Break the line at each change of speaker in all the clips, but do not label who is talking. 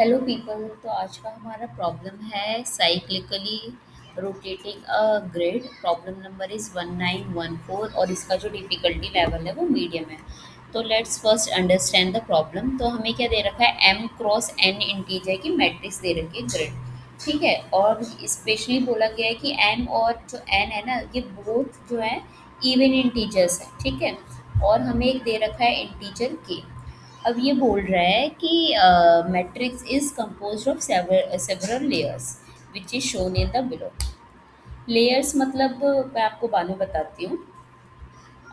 Hello people. तो आज का हमारा प्रॉब्लम है cyclically rotating a grid. Problem number is 1914 और इसका जो डिफ़िकल्टी लेवल है वो मीडियम है। तो let's first understand the problem. तो हमें क्या दे रखा है, एम क्रॉस एन इंटीजर की मैट्रिक्स दे रखी है ग्रिड। ठीक है, और स्पेशली बोला गया है कि एम और जो एन है ना, ये बोथ जो है इवन इंटीजर्स हैं। ठीक है, और हमें एक दे रखा है इंटीजर के। अब ये बोल रहा है कि matrix is composed of several layers which is shown in the below. Layers मतलब मैं आपको बाद में बताती हूँ।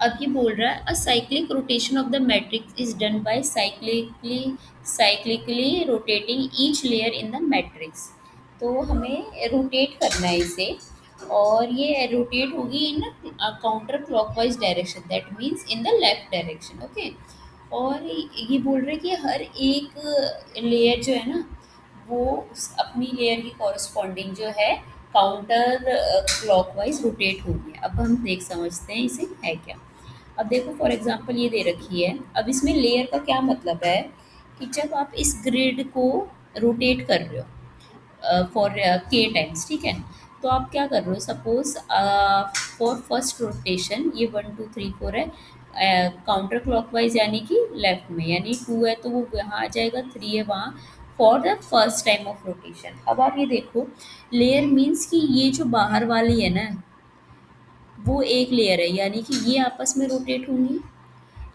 अब ये बोल रहा है a cyclic rotation of the matrix is done by cyclically rotating each layer in the matrix. तो हमें रोटेट करना है इसे, और ये रोटेट होगी in counter clockwise direction, that means in the left direction. Okay, और ये बोल रहे हैं कि हर एक लेयर जो है ना, वो अपनी लेयर की कॉरस्पॉन्डिंग जो है काउंटर क्लॉकवाइज रोटेट होगी। अब हम देख समझते हैं इसे है क्या। अब देखो फॉर एग्जांपल ये दे रखी है। अब इसमें लेयर का क्या मतलब है कि जब आप इस ग्रिड को रोटेट कर रहे हो फॉर के टाइम्स, ठीक है, तो आप क्या कर रहे हो, सपोज फॉर फर्स्ट रोटेशन ये 1 2 3 4 है काउंटर क्लॉकवाइज, यानी कि लेफ्ट में, यानी 2 है तो वो यहाँ आ जाएगा, 3 है वहाँ, for the first time of rotation. अब आप ये देखो, लेयर मीन्स कि ये जो बाहर वाली है ना, वो एक लेयर है, यानी कि ये आपस में रोटेट होंगी।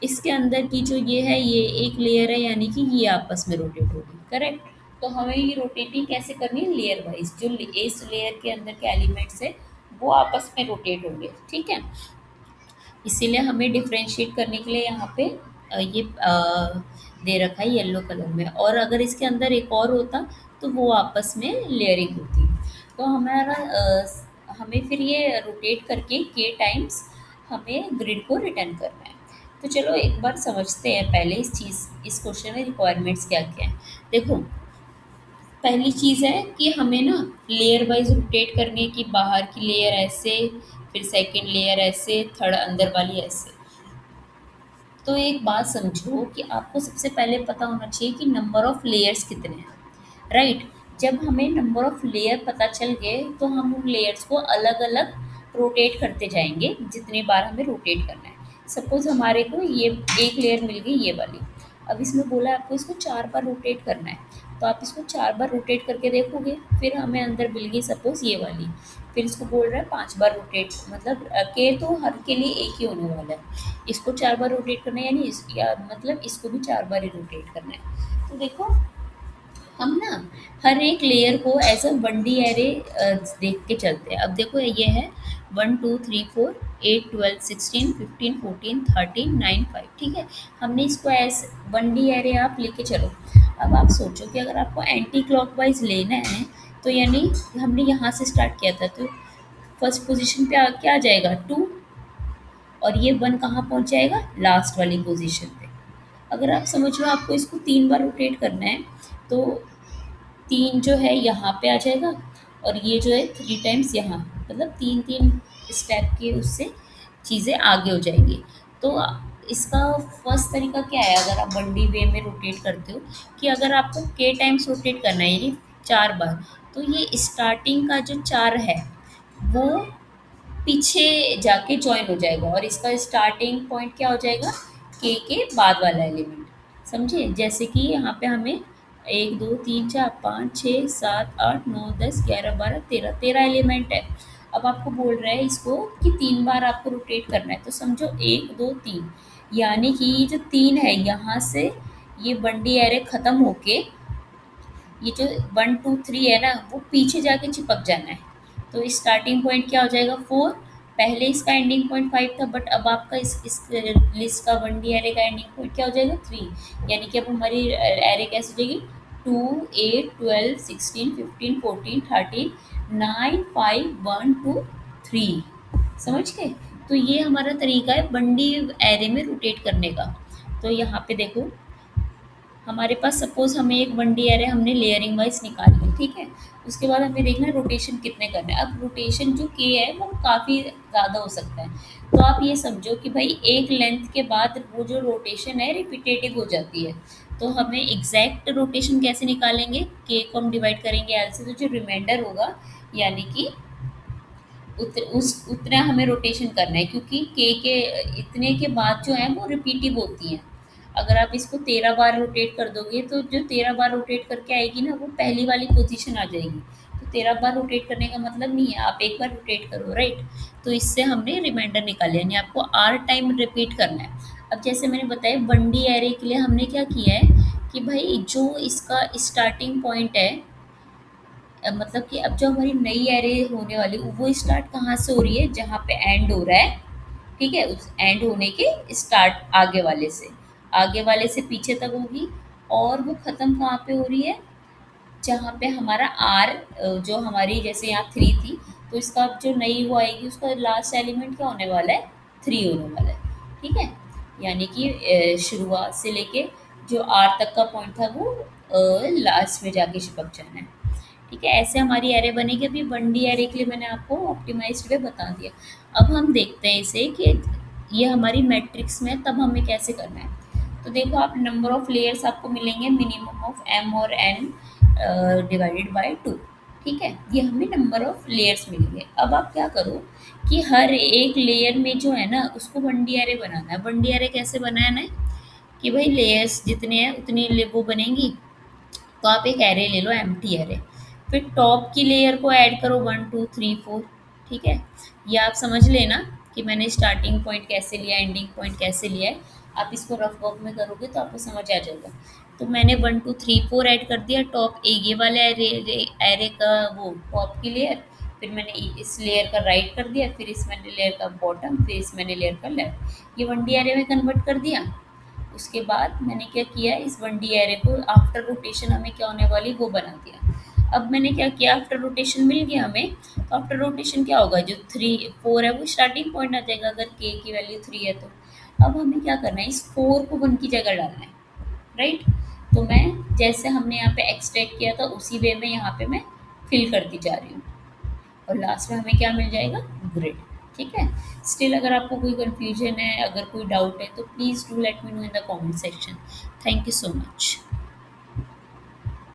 इसके अंदर की जो ये है, ये एक लेयर है, यानी कि ये आपस में रोटेट होगी। करेक्ट। तो हमें ये रोटेटिंग कैसे करनी है, लेयर वाइज। जो इस लेयर के अंदर के एलिमेंट्स है वो आपस में रोटेट होंगे। ठीक है, इसीलिए हमें डिफ्रेंशिएट करने के लिए यहाँ पे ये दे रखा है येलो कलर में। और अगर इसके अंदर एक और होता तो वो आपस में लेयरिंग होती। तो हमें फिर ये रोटेट करके के टाइम्स हमें ग्रिड को रिटर्न करना है। तो चलो एक बार समझते हैं पहले इस क्वेश्चन में रिक्वायरमेंट्स क्या क्या है। देखो, पहली चीज़ है कि हमें ना लेयर वाइज रोटेट करने की, बाहर की लेयर ऐसे, फिर सेकंड लेयर ऐसे, थर्ड अंदर वाली ऐसे। तो एक बात समझो कि आपको सबसे पहले पता होना चाहिए कि नंबर ऑफ लेयर्स कितने हैं, राइट। जब हमें नंबर ऑफ लेयर पता चल गए तो हम उन लेयर्स को अलग अलग रोटेट करते जाएंगे जितनी बार हमें रोटेट करना है। सपोज हमारे को ये एक लेयर मिल गई, ये वाली। अब इसमें बोला है आपको इसको 4 बार रोटेट करना है, तो आप इसको 4 बार रोटेट करके देखोगे। फिर हमें अंदर मिल गई सपोज ये वाली, फिर इसको बोल रहा है 5 बार रोटेट, मतलब के तो हर के लिए एक ही होने वाला है। इसको 4 बार रोटेट करना है, यानी या मतलब इसको भी 4 बार ही रोटेट करना है। तो देखो, हम ना हर एक लेयर को एज अ 1D एरे देख के चलते हैं। अब देखो ये है 1 2 3 4 8 12 16 15 14 13 9 5। ठीक है, हमने इसको एज 1D एरे आप लेके चलो। अब आप सोचो कि अगर आपको एंटी क्लॉकवाइज लेना है, तो यानी हमने यहाँ से स्टार्ट किया था, तो फर्स्ट पोजीशन पे क्या आ जाएगा 2, और ये 1 कहाँ पहुँच जाएगा, लास्ट वाली पोजीशन पे। अगर आप समझ लो आपको इसको 3 बार रोटेट करना है, तो 3 जो है यहाँ पे आ जाएगा, और ये जो है 3 टाइम्स यहाँ, मतलब 3 3 स्टेप के उससे चीज़ें आगे हो जाएंगी। तो इसका फर्स्ट तरीका क्या है, अगर आप 1D वे में रोटेट करते हो, कि अगर आपको के टाइम्स रोटेट करना है यानी 4 बार, तो ये स्टार्टिंग का जो 4 है वो पीछे जाके जॉइन हो जाएगा, और इसका स्टार्टिंग पॉइंट क्या हो जाएगा, के बाद वाला एलिमेंट। समझे, जैसे कि यहाँ पे हमें 1 2 3 4 5 6 7 8 9 10 11 12 13 13 एलिमेंट है। अब आपको बोल रहा है इसको कि 3 बार आपको रोटेट करना है, तो समझो 1 2 3, यानी कि ये जो 3 है यहाँ से ये 1D एरे खत्म होके ये जो 1 2 3 है ना, वो पीछे जाके चिपक जाना है। तो स्टार्टिंग पॉइंट क्या हो जाएगा 4, पहले इसका एंडिंग पॉइंट 5 था, बट अब आपका इस लिस्ट का 1D एरे का एंडिंग पॉइंट क्या हो जाएगा 3। यानी कि अब हमारी एरे कैसे हो जाएगी 2 8 12 16 15 14 13 9 5 1 2 3। समझ गए। तो ये हमारा तरीका है 1D एरे में रोटेट करने का। तो यहाँ पे देखो, हमारे पास सपोज हमें एक 1D एरे हमने लेयरिंग वाइज निकाल ली, ठीक है। उसके बाद हमें देखना है रोटेशन कितने करने हैं। अब रोटेशन जो के है वो काफ़ी ज़्यादा हो सकता है। तो आप ये समझो कि भाई एक लेंथ के बाद वो जो रोटेशन है रिपीटेटिव हो जाती है। तो हमें एग्जैक्ट रोटेशन कैसे निकालेंगे, के को हम डिवाइड करेंगे एल से, तो जो रिमाइंडर होगा यानी कि उतना हमें रोटेशन करना है, क्योंकि के इतने के बाद जो है वो रिपीटिव होती हैं। अगर आप इसको 13 बार रोटेट कर दोगे तो जो 13 बार रोटेट करके आएगी ना वो पहली वाली पोजीशन आ जाएगी। तो 13 बार रोटेट करने का मतलब नहीं है, आप एक बार रोटेट करो, राइट। तो इससे हमने रिमाइंडर निकाले, यानी आपको आर टाइम रिपीट करना है। अब जैसे मैंने बताया 1D एरे के लिए हमने क्या किया है कि भाई जो इसका स्टार्टिंग पॉइंट है, मतलब कि अब जो हमारी नई एरे होने वाली वो स्टार्ट कहाँ से हो रही है, जहाँ पे एंड हो रहा है, ठीक है, उस एंड होने के स्टार्ट आगे वाले से पीछे तक होगी। और वो ख़त्म कहाँ पे हो रही है, जहाँ पे हमारा आर, जो हमारी जैसे यहाँ 3 थी, तो इसका अब जो नई वो आएगी उसका लास्ट एलिमेंट क्या होने वाला है, 3 होने वाला है, ठीक है। यानी कि शुरुआत से लेके जो आर तक का पॉइंट था वो लास्ट में जाके चिपक जाना है, ठीक है। ऐसे हमारी एरे बनेगी। अभी 1D एरे के लिए मैंने आपको ऑप्टिमाइज्ड वे बता दिया। अब हम देखते हैं इसे कि ये हमारी मैट्रिक्स में तब हमें कैसे करना है। तो देखो आप, नंबर ऑफ लेयर्स आपको मिलेंगे मिनिमम ऑफ m और n डिवाइडेड बाय 2, ठीक है। ये हमें नंबर ऑफ लेयर्स मिलेंगे। अब आप क्या करो कि हर एक लेयर में जो है ना उसको 1D एरे बनाना है। 1D एरे कैसे बनाना है कि भाई लेयर्स जितने हैं उतनी वो बनेंगी। तो आप एक एरे ले लो, एम्प्टी एरे, फिर टॉप की लेयर को ऐड करो 1 2 3 4, ठीक है। ये आप समझ लेना कि मैंने स्टार्टिंग पॉइंट कैसे लिया, एंडिंग पॉइंट कैसे लिया है। आप इसको रफ वर्क में करोगे तो आपको समझ आ जाएगा। तो मैंने 1 2 3 4 ऐड कर दिया टॉप ये वाले एरे का, वो टॉप की लेयर। फिर मैंने इस लेयर का राइट कर दिया, फिर इस मैंने लेयर का बॉटम, फिर इस मैंने लेयर का लेफ्ट, ये 1D एरे में कन्वर्ट कर दिया। उसके बाद मैंने क्या किया, इस 1D एरे को आफ्टर रोटेशन हमें क्या होने वाली वो बना दिया। अब मैंने क्या किया, आफ्टर रोटेशन मिल गया हमें, तो आफ्टर रोटेशन क्या होगा, जो 3 4 है वो स्टार्टिंग पॉइंट आ जाएगा अगर के की वैल्यू 3 है तो। अब हमें क्या करना है, इस 4 को 1 की जगह डालना है, राइट। तो मैं जैसे हमने यहाँ पे एक्सट्रैक्ट किया था उसी वे में यहाँ पे मैं फिल करती जा रही हूँ, और लास्ट में हमें क्या मिल जाएगा, ग्रिड, ठीक है। स्टिल अगर आपको कोई कन्फ्यूजन है, अगर कोई डाउट है, तो please do let me know in the comment section. Thank you so much.